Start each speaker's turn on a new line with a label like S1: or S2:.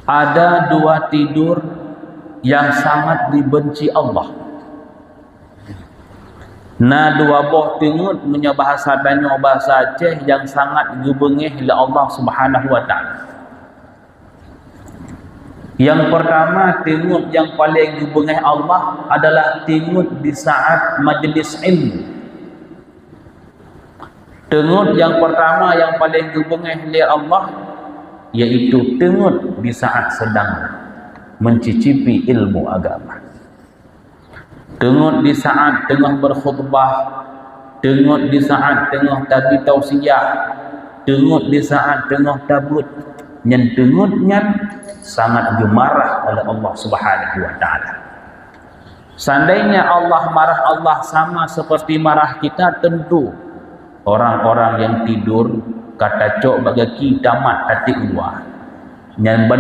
S1: Ada dua tidur yang sangat dibenci Allah. Na dua boh tengut punya bahasa Banyu bahasa Aceh yang sangat dibengih oleh Allah Subhanahu wa taala. Yang pertama, tengut yang paling dibengih Allah adalah tengut di saat majlis ilmu. Tengut yang pertama yang paling dibengih oleh Allah yaitu tengut di saat sedang mencicipi ilmu agama. Tengut di saat tengah berkhutbah, tengut di saat tengah tabi tausiah, tengut di saat tengah tabut, yang tengutnya sangat gemarah oleh Allah Subhanahu wa taala. Seandainya Allah marah, Allah sama seperti marah kita, tentu orang-orang yang tidur kata cok bagaki tamat tatik luar. Yang